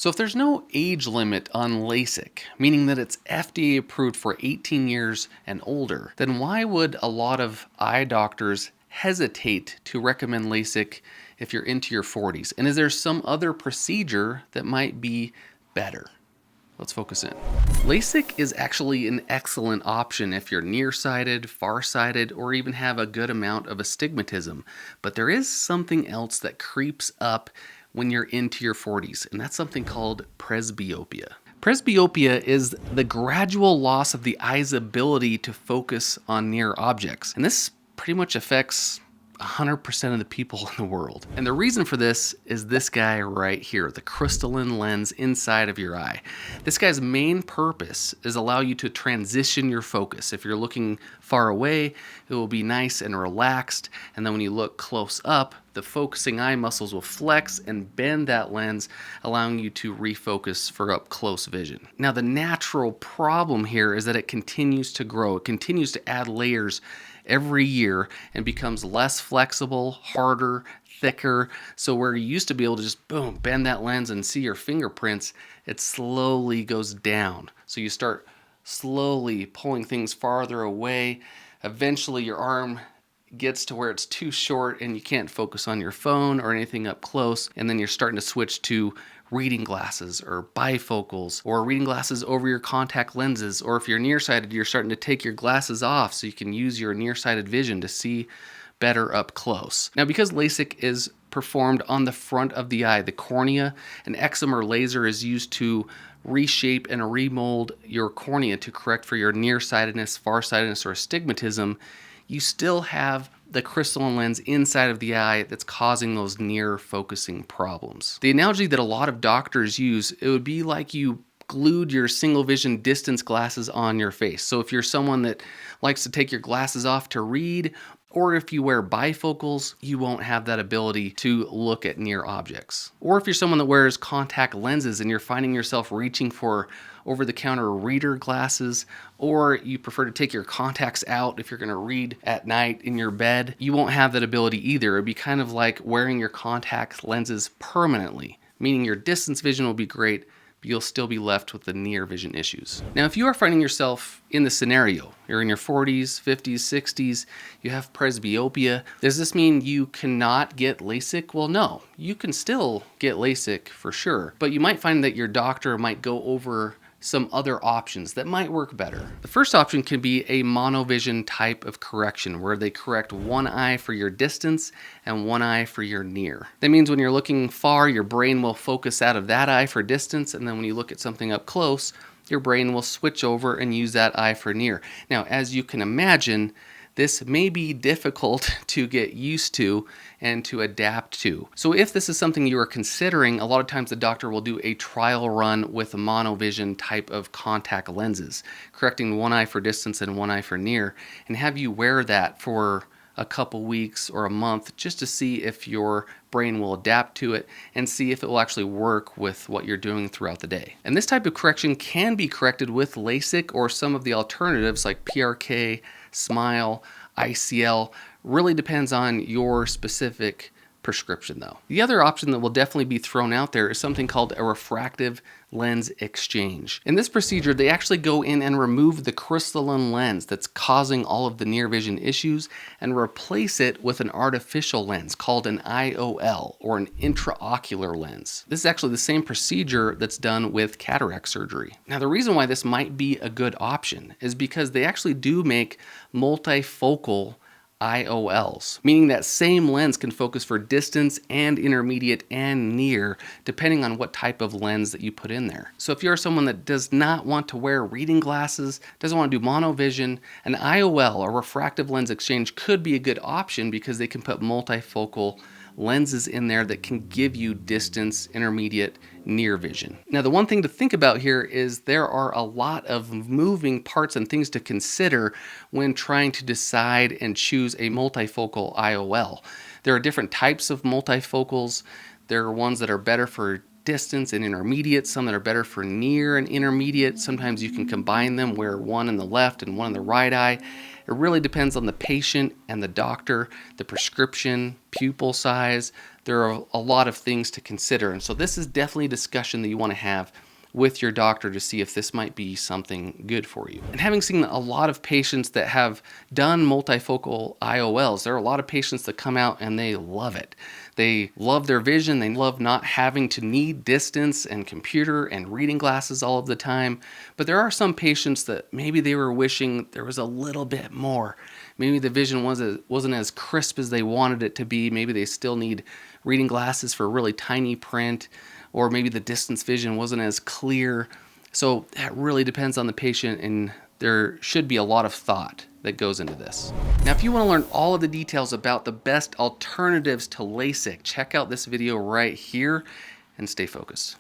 So if there's no age limit on LASIK, meaning that it's FDA approved for 18 years and older, then why would a lot of eye doctors hesitate to recommend LASIK if you're into your 40s? And is there some other procedure that might be better? Let's focus in. LASIK is actually an excellent option if you're nearsighted, farsighted, or even have a good amount of astigmatism. But there is something else that creeps up when you're into your 40s, and that's something called presbyopia. Presbyopia is the gradual loss of the eye's ability to focus on near objects, and this pretty much affects 100% of the people in the world. And the reason for this is this guy right here, the crystalline lens inside of your eye. This guy's main purpose is allow you to transition your focus. If you're looking far away, it will be nice and relaxed, and then when you look close up, the focusing eye muscles will flex and bend that lens, allowing you to refocus for up close vision. Now, the natural problem here is that it continues to grow. It continues to add layers every year and becomes less flexible, harder, thicker. So where you used to be able to just boom, bend that lens and see your fingerprints, it slowly goes down. So you start slowly pulling things farther away. Eventually your arm gets to where it's too short and you can't focus on your phone or anything up close, and then you're starting to switch to reading glasses or bifocals or reading glasses over your contact lenses, or if you're nearsighted, you're starting to take your glasses off so you can use your nearsighted vision to see better up close. Now, because LASIK is performed on the front of the eye, the cornea, an excimer laser is used to reshape and remold your cornea to correct for your nearsightedness, farsightedness, or astigmatism. You still have the crystalline lens inside of the eye that's causing those near focusing problems. The analogy that a lot of doctors use, it would be like you glued your single vision distance glasses on your face. So if you're someone that likes to take your glasses off to read, or if you wear bifocals, you won't have that ability to look at near objects. Or if you're someone that wears contact lenses and you're finding yourself reaching for over-the-counter reader glasses, or you prefer to take your contacts out if you're going to read at night in your bed, you won't have that ability either. It'd be kind of like wearing your contact lenses permanently, meaning your distance vision will be great, but you'll still be left with the near vision issues. Now, if you are finding yourself in the scenario, you're in your 40s, 50s, 60s, you have presbyopia, does this mean you cannot get LASIK? Well, no, you can still get LASIK for sure, but you might find that your doctor might go over some other options that might work better. The first option can be a monovision type of correction where they correct one eye for your distance and one eye for your near. That means when you're looking far, your brain will focus out of that eye for distance, and then when you look at something up close, your brain will switch over and use that eye for near. Now, as you can imagine, this may be difficult to get used to and to adapt to. So if this is something you are considering, a lot of times the doctor will do a trial run with a monovision type of contact lenses, correcting one eye for distance and one eye for near, and have you wear that for a couple weeks or a month just to see if your brain will adapt to it and see if it will actually work with what you're doing throughout the day. And this type of correction can be corrected with LASIK or some of the alternatives like PRK, Smile, ICL. Really depends on your specific prescription though. The other option that will definitely be thrown out there is something called a refractive lens exchange. In this procedure, they actually go in and remove the crystalline lens that's causing all of the near vision issues and replace it with an artificial lens called an IOL, or an intraocular lens. This is actually the same procedure that's done with cataract surgery. Now, the reason why this might be a good option is because they actually do make multifocal IOLs, meaning that same lens can focus for distance and intermediate and near, depending on what type of lens that you put in there. So if you're someone that does not want to wear reading glasses, doesn't want to do monovision, an IOL or refractive lens exchange could be a good option because they can put multifocal lenses in there that can give you distance, intermediate, near vision. Now, the one thing to think about here is there are a lot of moving parts and things to consider when trying to decide and choose a multifocal IOL. There are different types of multifocals. There are ones that are better for distance and intermediate, some that are better for near and intermediate. Sometimes you can combine them, wear one in the left and one in the right eye. It really depends on the patient and the doctor, the prescription, pupil size, there are a lot of things to consider. And so this is definitely a discussion that you want to have with your doctor to see if this might be something good for you. And having seen a lot of patients that have done multifocal IOLs, there are a lot of patients that come out and they love it. They love their vision. They love not having to need distance and computer and reading glasses all of the time. But there are some patients that maybe they were wishing there was a little bit more. Maybe the vision wasn't as crisp as they wanted it to be. Maybe they still need reading glasses for really tiny print, or maybe the distance vision wasn't as clear. So that really depends on the patient, and there should be a lot of thought that goes into this. Now, if you want to learn all of the details about the best alternatives to LASIK, check out this video right here and stay focused.